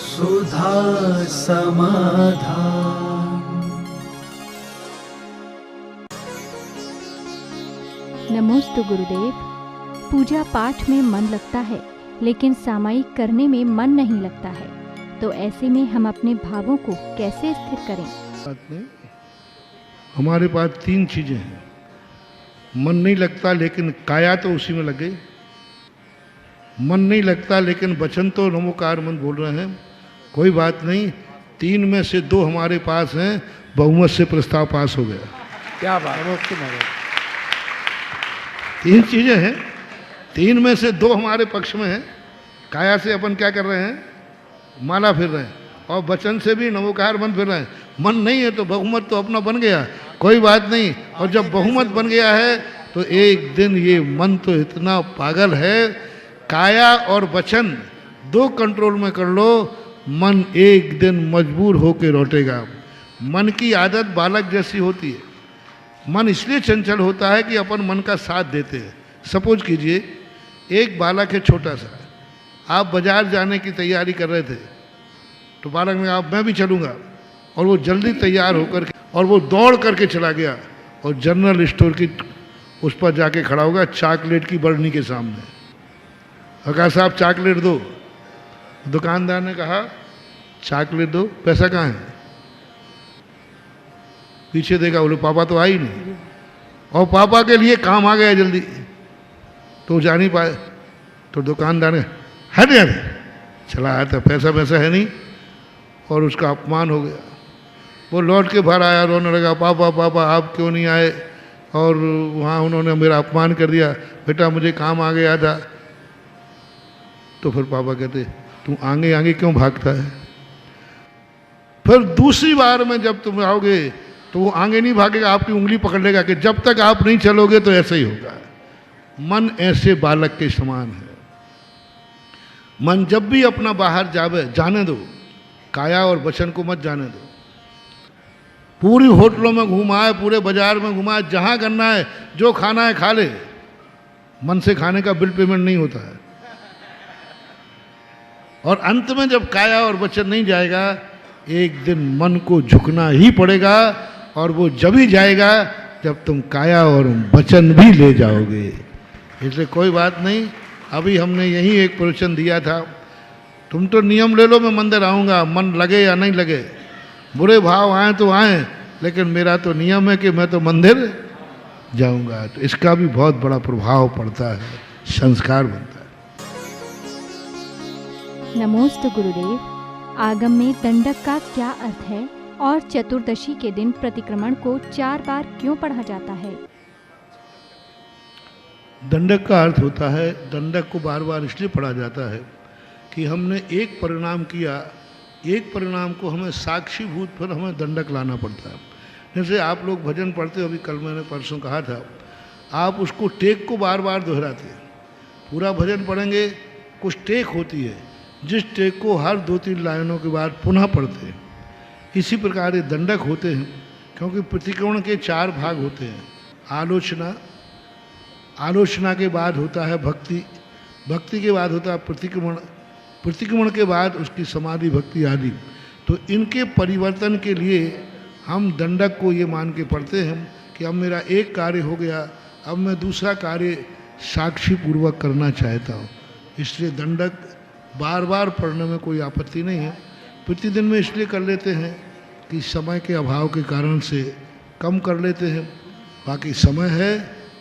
सुधा समाधान। नमोस्तु गुरुदेव। पूजा पाठ में मन लगता है, लेकिन सामायिक करने में मन नहीं लगता है, तो ऐसे में हम अपने भावों को कैसे स्थिर करें? बात नहीं, हमारे पास तीन चीजें हैं। मन नहीं लगता लेकिन काया तो उसी में लग गई। मन नहीं लगता लेकिन वचन तो नमोकार मन बोल रहे हैं। कोई बात नहीं, तीन में से दो हमारे पास हैं, बहुमत से प्रस्ताव पास हो गया। क्या बात। तीन चीजें हैं, तीन में से दो हमारे पक्ष में हैं। काया से अपन क्या कर रहे हैं, माला फिर रहे हैं, और वचन से भी नमोकार मन फिर रहे हैं। मन नहीं है तो बहुमत तो अपना बन गया, कोई बात नहीं। और जब बहुमत बन गया है तो एक दिन ये मन तो इतना पागल है, काया और वचन दो कंट्रोल में कर लो, मन एक दिन मजबूर होकर लौटेगा। मन की आदत बालक जैसी होती है। मन इसलिए चंचल होता है कि अपन मन का साथ देते हैं। सपोज कीजिए एक बालक है छोटा सा, आप बाजार जाने की तैयारी कर रहे थे, तो बालक ने कहा मैं भी चलूँगा, और वो जल्दी तैयार होकर और वो दौड़ करके चला गया और जनरल स्टोर की उस पर जाके खड़ा होगा चॉकलेट की बरनी के सामने, और कहा साहब चॉकलेट दो। दुकानदार ने कहा चॉकलेट दो, पैसा कहाँ है? पीछे देखा, बोले पापा तो आई नहीं, और पापा के लिए काम आ गया जल्दी, तो जा नहीं पाए। तो दुकानदार ने हट यार, चला आया था, पैसा वैसा है नहीं, और उसका अपमान हो गया। वो लौट के बाहर आया, रोने लगा, पापा पापा आप क्यों नहीं आए, और वहाँ उन्होंने मेरा अपमान कर दिया, बेटा मुझे काम आ गया था। तो फिर पापा कहते तू आगे आगे क्यों भागता है? फिर दूसरी बार में जब तुम आओगे तो वो आगे नहीं भागेगा, आपकी उंगली पकड़ लेगा कि जब तक आप नहीं चलोगे तो ऐसे ही होगा। मन ऐसे बालक के समान है। मन जब भी अपना बाहर जाने दो, काया और वचन को मत जाने दो। पूरी होटलों में घुमाए, पूरे बाजार में घुमाए, जहाँ करना है, जो खाना है खा ले, मन से खाने का बिल पेमेंट नहीं होता है। और अंत में जब काया और वचन नहीं जाएगा, एक दिन मन को झुकना ही पड़ेगा, और वो जब ही जाएगा जब तुम काया और वचन भी ले जाओगे। इसलिए कोई बात नहीं, अभी हमने यही एक प्रवचन दिया था, तुम तो नियम ले लो मैं मंदिर आऊँगा, मन लगे या नहीं लगे, बुरे भाव आए तो आए, लेकिन मेरा तो नियम है कि मैं तो मंदिर जाऊँगा। तो इसका भी बहुत बड़ा प्रभाव पड़ता है, संस्कार बनता है। नमोस्तु गुरुदेव। आगम में दंडक का क्या अर्थ है, और चतुर्दशी के दिन प्रतिक्रमण को 4 बार क्यों पढ़ा जाता है? दंडक का अर्थ होता है, दंडक को बार बार इसलिए पढ़ा जाता है कि हमने एक परिणाम किया, एक परिणाम को हमें साक्षीभूत पर हमें दंडक लाना पड़ता है। जैसे आप लोग भजन पढ़ते हो, अभी कल मैंने परसों कहा था, आप उसको टेक को बार बार दोहराते हैं। पूरा भजन पढ़ेंगे, कुछ टेक होती है, जिस टेक को हर 2-3 लाइनों के बाद पुनः पढ़ते हैं। इसी प्रकार ये दंडक होते हैं, क्योंकि प्रतिक्रमण के 4 भाग होते हैं। आलोचना, आलोचना के बाद होता है भक्ति, भक्ति के बाद होता है प्रतिक्रमण, प्रतिक्रमण के बाद उसकी समाधि भक्ति आदि। तो इनके परिवर्तन के लिए हम दंडक को ये मान के पढ़ते हैं कि अब मेरा एक कार्य हो गया, अब मैं दूसरा कार्य साक्षी पूर्वक करना चाहता हूँ। इसलिए दंडक बार बार पढ़ने में कोई आपत्ति नहीं है। प्रतिदिन में इसलिए कर लेते हैं कि समय के अभाव के कारण से कम कर लेते हैं, बाकी समय है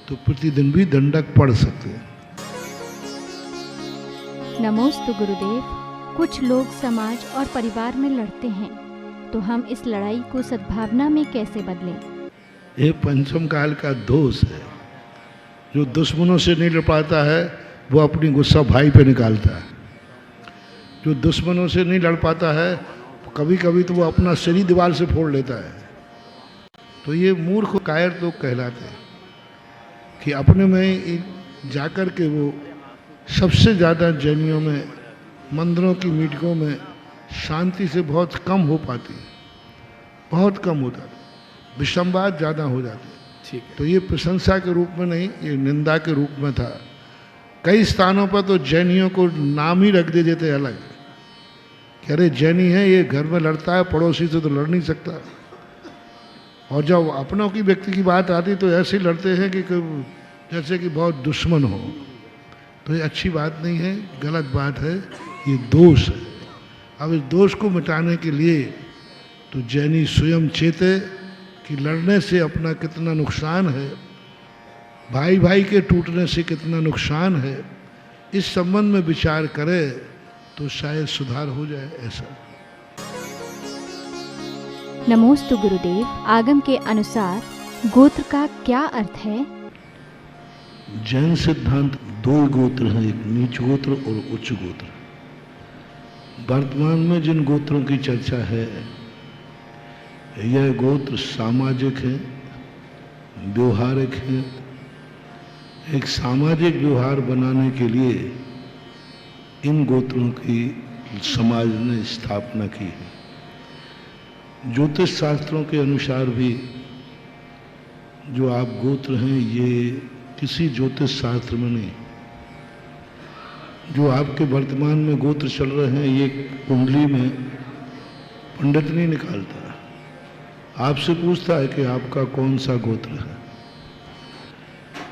तो प्रतिदिन भी दंडक पढ़ सकते हैं। नमोस्तु गुरुदेव। कुछ लोग समाज और परिवार में लड़ते हैं, तो हम इस लड़ाई को सद्भावना में कैसे बदलें? ये पंचम काल का दोष है। जो दुश्मनों से नहीं लड़ पाता है वो अपनी गुस्सा भाई पे निकालता है। जो दुश्मनों से नहीं लड़ पाता है, कभी कभी तो वो अपना शरीर दीवार से फोड़ लेता है। तो ये मूर्ख कायर लोग कहलाते हैं कि अपने में जाकर के वो सबसे ज़्यादा जैनियों में, मंदिरों की मीटिंगों में शांति से बहुत कम हो पाती है, बहुत कम होता है, विषमवाद ज़्यादा हो जाती है। ठीक है। तो ये प्रशंसा के रूप में नहीं, ये निंदा के रूप में था। कई स्थानों पर तो जैनियों को नाम ही रख देते थे अलग, कि अरे जैनी है, ये घर में लड़ता है, पड़ोसी से तो लड़ नहीं सकता। और जब अपनों की व्यक्ति की बात आती तो ऐसे लड़ते हैं कि जैसे कि बहुत दुश्मन हो। तो ये अच्छी बात नहीं है, गलत बात है, ये दोष है। अब इस दोष को मिटाने के लिए तो जैनी स्वयं चेते कि लड़ने से अपना कितना नुकसान है, भाई भाई के टूटने से कितना नुकसान है, इस संबंध में विचार करे तो शायद सुधार हो जाए। ऐसा नमोस्तु गुरुदेव। आगम के अनुसार गोत्र का क्या अर्थ है? जैन सिद्धांत दो गोत्र हैं, एक नीच गोत्र और उच्च गोत्र। वर्तमान में जिन गोत्रों की चर्चा है, यह गोत्र सामाजिक है, व्यवहारिक है। एक सामाजिक व्यवहार बनाने के लिए इन गोत्रों की समाज ने स्थापना की है। ज्योतिष शास्त्रों के अनुसार भी जो आप गोत्र हैं, ये किसी ज्योतिष शास्त्र में नहीं। जो आपके वर्तमान में गोत्र चल रहे हैं, ये कुंडली में पंडित नहीं निकालता, आपसे पूछता है कि आपका कौन सा गोत्र है।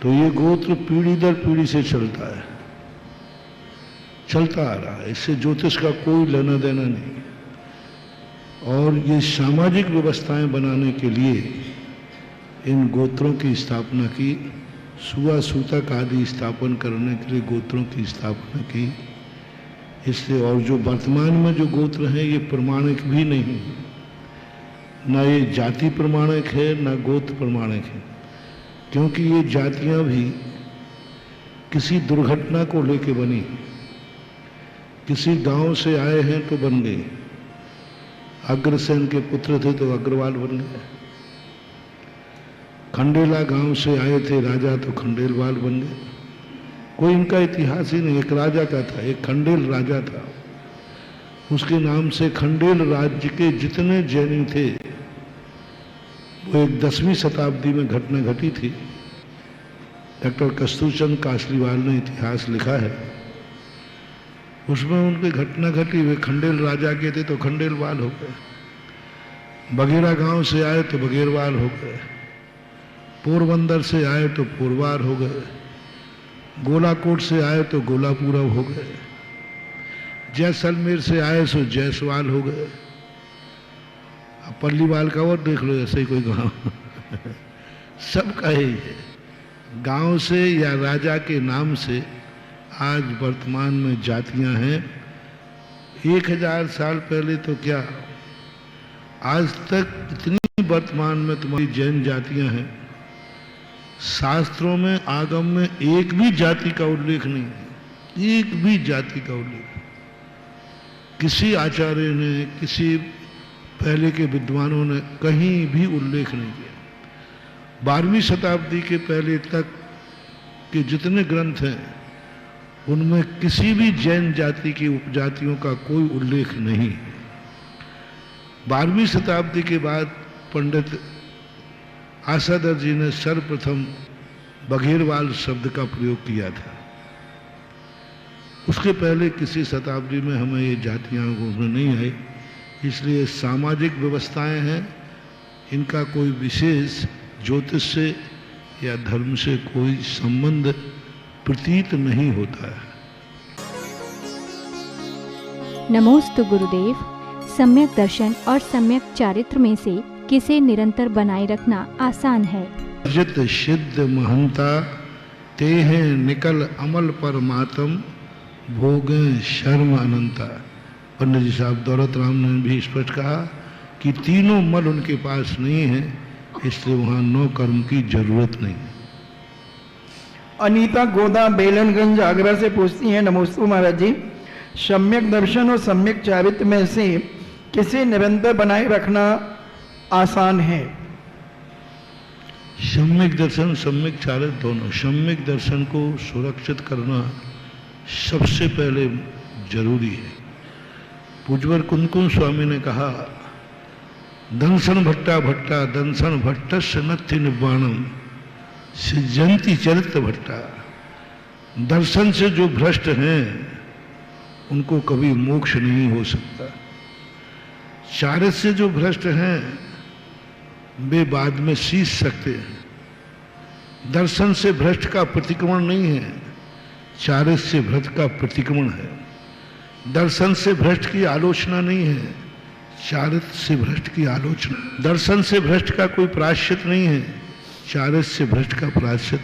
तो ये गोत्र पीढ़ी दर पीढ़ी से चलता है, चलता आ रहा है, इससे ज्योतिष का कोई लेना देना नहीं। और ये सामाजिक व्यवस्थाएं बनाने के लिए इन गोत्रों की स्थापना की, सुआ सूतक आदि स्थापन करने के लिए गोत्रों की स्थापना की। इससे और जो वर्तमान में जो गोत्र हैं, ये प्रमाणिक भी नहीं, ना ये जाति प्रमाणिक है, ना गोत्र प्रमाणिक है, क्योंकि ये जातियां भी किसी दुर्घटना को लेके बनी। किसी गांव से आए हैं तो बन गए, अग्रसेन के पुत्र थे तो अग्रवाल बन गए। खंडेला गांव से आए थे राजा तो खंडेलवाल बन गए। कोई इनका इतिहास ही नहीं। एक राजा का था, एक खंडेल राजा था, उसके नाम से खंडेल राज्य के जितने जैनी थे, वो एक 10वीं शताब्दी में घटना घटी थी। डॉक्टर कस्तूरचंद कासलीवाल ने इतिहास लिखा है, उसमें उनकी घटना घटी। वे खंडेल राजा के थे तो खंडेलवाल हो गए। बघेरा गांव से आए तो बघेरवाल हो गए। पोरबंदर से आए तो पोरवार हो गए। गोलाकोट से आए तो गोलापुरव हो गए। जैसलमेर से आए तो जैसवाल हो गए। अब पल्लीवाल का और देख लो, ऐसे ही कोई गांव सबका ही है। गांव से या राजा के नाम से आज वर्तमान में जातियां हैं। 1000 साल पहले तो क्या, आज तक इतनी वर्तमान में तुम्हारी जैन जातियां हैं, शास्त्रों में आगम में एक भी जाति का उल्लेख नहीं है। एक भी जाति का उल्लेख किसी आचार्य ने, किसी पहले के विद्वानों ने कहीं भी उल्लेख नहीं किया। 12वीं शताब्दी के पहले तक के जितने ग्रंथ हैं, उनमें किसी भी जैन जाति की उपजातियों का कोई उल्लेख नहीं। 12वीं शताब्दी के बाद पंडित आसादर जी ने सर्वप्रथम बघेरवाल शब्द का प्रयोग किया था। उसके पहले किसी शताब्दी में हमें ये जातियां उसमें नहीं आई। इसलिए सामाजिक व्यवस्थाएं हैं, इनका कोई विशेष ज्योतिष से या धर्म से कोई संबंध प्रतीत नहीं होता है। नमोस्तु गुरुदेव। सम्यक दर्शन और सम्यक चारित्र में से किसे निरंतर बनाए रखना आसान है? जित सिद्ध महंता ते हैं निकल अमल पर मातम भोगे शर्म अनंता। पंडित जी साहब दौलत राम ने भी स्पष्ट कहा कि तीनों मल उनके पास नहीं है, इसलिए वहाँ 9 कर्म की जरूरत नहीं। अनीता गोदा बेलनगंज आगरा से पूछती हैं, नमोस्तु महाराज जी, सम्यक दर्शन और सम्यक चारित्र में से किसे निरंतर बनाए रखना आसान है? सम्यक दर्शन, सम्यक चारित्र दोनों। सम्यक दर्शन को सुरक्षित करना सबसे पहले जरूरी है। पूज्यवर कुंदकुंद स्वामी ने कहा, दंसन भट्टा भट्टा दंसन भट्टस्य नत्थि निब्बाणम सिजंती चरित्र भट्टा। दर्शन से जो भ्रष्ट हैं उनको कभी मोक्ष नहीं हो सकता। चारित्र से जो भ्रष्ट हैं वे बाद में सींच सकते हैं। दर्शन से भ्रष्ट का प्रतिक्रमण नहीं है, चारित्र से भ्रष्ट का प्रतिक्रमण है। दर्शन से भ्रष्ट की आलोचना नहीं है, चारित्र से भ्रष्ट की आलोचना। दर्शन से भ्रष्ट का कोई प्रायश्चित नहीं है, चारित्र से भ्रष्ट का प्रायश्चित।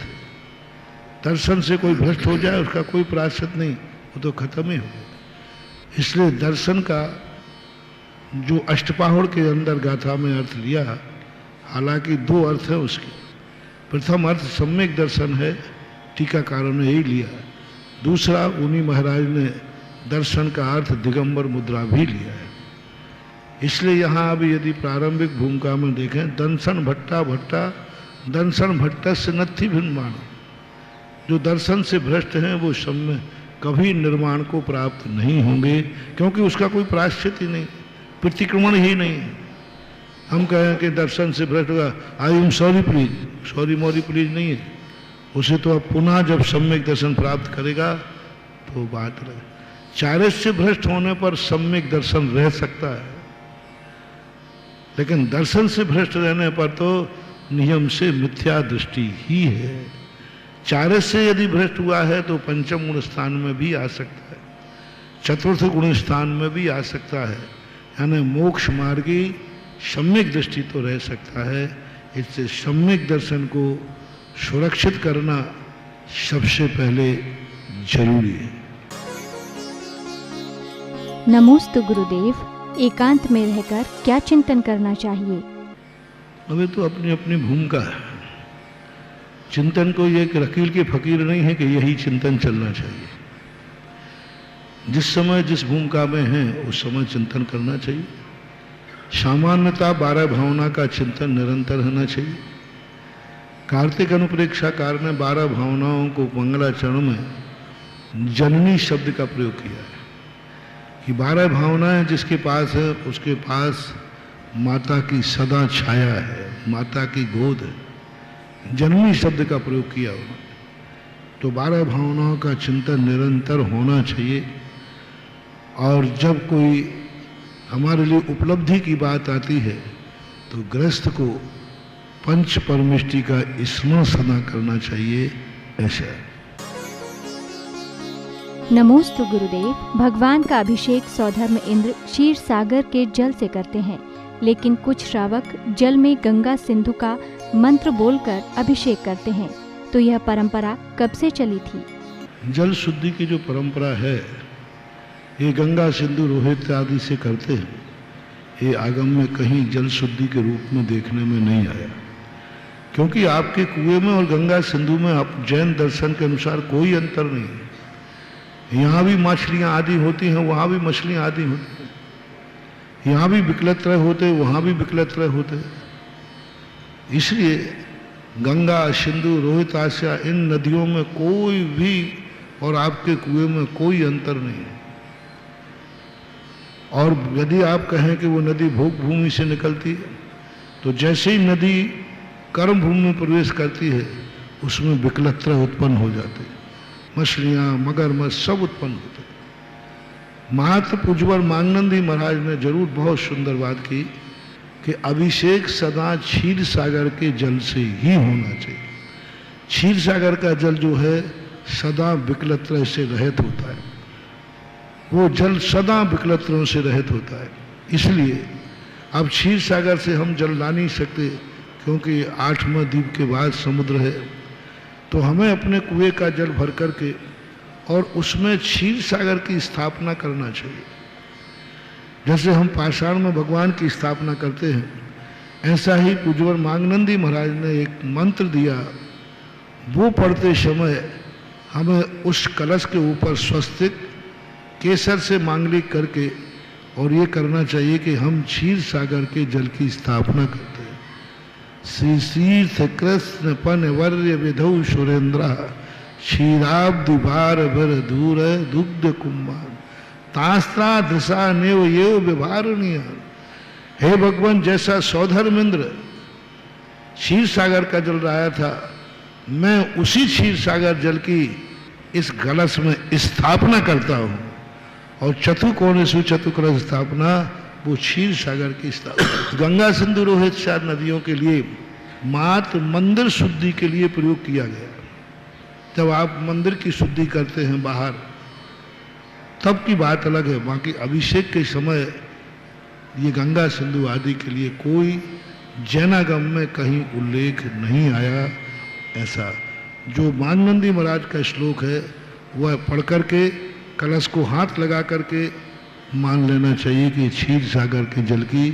दर्शन से कोई भ्रष्ट हो जाए उसका कोई प्रायश्चित नहीं, वो तो खत्म ही हो गया। इसलिए दर्शन का जो अष्टपाहुड़ के अंदर गाथा में अर्थ लिया, हालांकि दो अर्थ है उसके। प्रथम अर्थ सम्यक दर्शन है, टीकाकारों ने यही लिया। दूसरा उन्हीं महाराज ने दर्शन का अर्थ दिगंबर मुद्रा भी लिया है। इसलिए यहाँ अब यदि प्रारंभिक भूमिका में देखें, दंसन भट्टा भट्टा दंसन भट्ट से नत्थि भिन्नमान। जो दर्शन से भ्रष्ट हैं वो सम्य कभी निर्माण को प्राप्त नहीं होंगे, क्योंकि उसका कोई प्रायश्चित ही नहीं, प्रतिक्रमण ही नहीं है। हम कहें कि दर्शन से भ्रष्ट होगा, I am sorry please, sorry मॉरी प्लीज नहीं है। उसे तो अब पुनः जब सम्यक दर्शन प्राप्त करेगा तो बात रहे। चारित्र से भ्रष्ट होने पर सम्यक दर्शन रह सकता है, लेकिन दर्शन से भ्रष्ट रहने पर तो नियम से मिथ्या दृष्टि ही है। चारित्र से यदि भ्रष्ट हुआ है तो पंचम गुण स्थान में भी आ सकता है, चतुर्थ गुण स्थान में भी आ सकता है, यानी मोक्ष मार्गी सम्यक दृष्टि तो रह सकता है। इससे सम्यक दर्शन को सुरक्षित करना सबसे पहले जरूरी है। नमोस्तु गुरुदेव, एकांत में रहकर क्या चिंतन करना चाहिए? अभी तो अपनी अपनी भूमिका है। चिंतन को ये कि वकील के फकीर नहीं है कि यही चिंतन चलना चाहिए। जिस समय जिस भूमिका में है उस समय चिंतन करना चाहिए। सामान्यतः 12 भावना का चिंतन निरंतर होना चाहिए। कार्तिक अनुप्रेक्षाकार ने 12 भावनाओं को मंगलाचरण में जननी शब्द का प्रयोग किया है कि 12 भावनाएं जिसके पास है उसके पास माता की सदा छाया है, माता की गोद है। जननी शब्द का प्रयोग किया उन्होंने। तो 12 भावनाओं का चिंतन निरंतर होना चाहिए। और जब कोई हमारे लिए उपलब्धि की बात आती है तो गृहस्थ को पंच परमिष्टि का स्मरण सदा करना चाहिए। ऐसा नमोस्तु गुरुदेव, भगवान का अभिषेक सौधर्म इंद्र क्षीर सागर के जल से करते हैं, लेकिन कुछ श्रावक जल में गंगा सिंधु का मंत्र बोलकर अभिषेक करते हैं, तो यह परंपरा कब से चली थी? जल शुद्धि की जो परंपरा है ये गंगा सिंधु रोहित आदि से करते हैं। ये आगम में कहीं जल शुद्धि के रूप में देखने में नहीं आया, क्योंकि आपके कुएं में और गंगा सिंधु में आप जैन दर्शन के अनुसार कोई अंतर नहीं है। यहाँ भी मछलियाँ आदि होती हैं, वहाँ भी मछलियाँ आदि होती हैं। यहाँ भी विकलत्रय होते, वहाँ भी विकलत्रय होते। इसलिए गंगा सिंधु रोहित आस्या इन नदियों में कोई भी और आपके कुएं में कोई अंतर नहीं है। और यदि आप कहें कि वो नदी भोग भूमि से निकलती है तो जैसे ही नदी कर्म भूमि में प्रवेश करती है उसमें विकलत्रय उत्पन्न हो जाते हैं, मछलियाँ मगरमच्छ सब उत्पन्न होते हैं। महात्म पूज्यवर मांगनंदी महाराज ने जरूर बहुत सुंदर बात की कि अभिषेक सदा क्षीर सागर के जल से ही होना चाहिए। क्षीर सागर का जल जो है सदा विकलत्रय से रहित होता है, वो जल सदा विकलत्रों से रहित होता है। इसलिए अब क्षीर सागर से हम जल ला नहीं सकते, क्योंकि 8वां द्वीप के बाद समुद्र है। तो हमें अपने कुएं का जल भर करके और उसमें क्षीर सागर की स्थापना करना चाहिए। जैसे हम पाषाण में भगवान की स्थापना करते हैं, ऐसा ही पूज्यवर मांगनंदी महाराज ने एक मंत्र दिया, वो पढ़ते समय हमें उस कलश के ऊपर स्वस्तिक केसर से मांगलिक करके और ये करना चाहिए कि हम क्षीर सागर के जल की स्थापना करते हैं। श्री तीर्थ कृष्ण पन वर्य विधौ सुरेंद्र क्षीराब्दि भार भर दूर दुग्ध कुम्भार तास्त्रा दृशा नेव ये विभारणीय। हे भगवान, जैसा सौधर्मेंद्र क्षीर सागर का जल लाया था, मैं उसी क्षीर सागर जल की इस कलश में स्थापना करता हूँ। और चतुकोणेषु चतुकलश स्थापना, वो क्षीर सागर की स्थापना। गंगा सिंधु रोहित 4 नदियों के लिए मात्र मंदिर शुद्धि के लिए प्रयोग किया गया। जब आप मंदिर की शुद्धि करते हैं बाहर, तब की बात अलग है। बाकी अभिषेक के समय ये गंगा सिंधु आदि के लिए कोई जैनागम में कहीं उल्लेख नहीं आया। ऐसा जो माननंदी महाराज का श्लोक है वह पढ़ करके कलश को हाथ लगा करके मान लेना चाहिए कि क्षीर सागर के जल की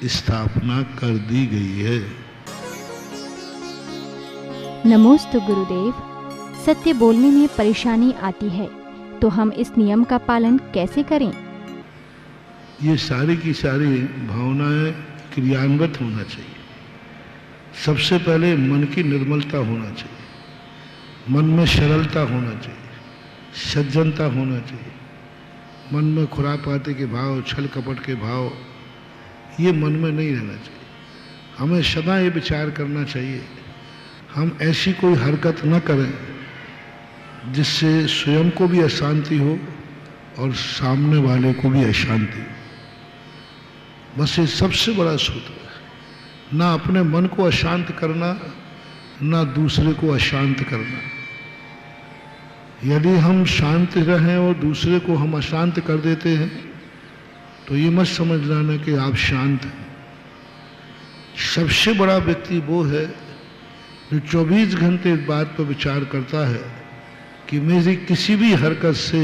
स्थापना कर दी गई है। नमोस्तु गुरुदेव। सत्य बोलने में परेशानी आती है तो हम इस नियम का पालन कैसे करें? ये सारी की सारी भावनाएं क्रियान्वित होना चाहिए। सबसे पहले मन की निर्मलता होना चाहिए, मन में सरलता होना चाहिए, सज्जनता होना चाहिए। मन में खुरापाती के भाव, छल कपट के भाव ये मन में नहीं रहना चाहिए। हमें सदा ये विचार करना चाहिए हम ऐसी कोई हरकत न करें जिससे स्वयं को भी अशांति हो और सामने वाले को भी अशांति हो। बस ये सबसे बड़ा सूत्र है। ना अपने मन को अशांत करना, ना दूसरे को अशांत करना। यदि हम शांत रहें और दूसरे को हम अशांत कर देते हैं तो ये मत समझ लेना कि आप शांत हैं। सबसे बड़ा व्यक्ति वो है जो 24 घंटे इस बात पर विचार करता है कि मेरी किसी भी हरकत से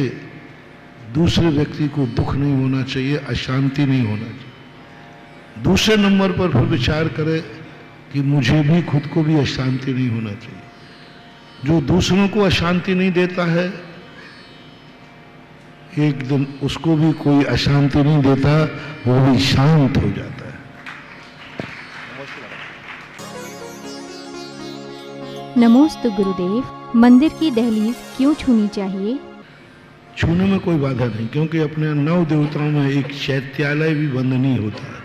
दूसरे व्यक्ति को दुख नहीं होना चाहिए, अशांति नहीं होना चाहिए। दूसरे नंबर पर फिर विचार करे कि मुझे भी खुद को भी अशांति नहीं होना चाहिए। जो दूसरों को अशांति नहीं देता है, एक दिन उसको भी कोई अशांति नहीं देता, वो भी शांत हो जाता है। नमोस्तु गुरुदेव। मंदिर की दहलीज क्यों छूनी चाहिए? छूने में कोई बाधा नहीं, क्योंकि अपने 9 देवताओं में एक चैत्यालय भी वंदनीय होता है।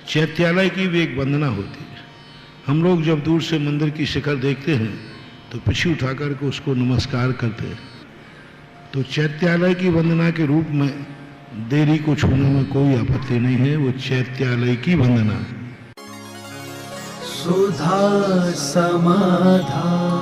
चैत्यालय की भी एक वंदना होती है। हम लोग जब दूर से मंदिर की शिखर देखते हैं तो पीछे उठा करके उसको नमस्कार करते हैं। तो चैत्यालय की वंदना के रूप में देरी को छूने में कोई आपत्ति नहीं है। वो चैत्यालय की वंदना है। सुधा समाधान।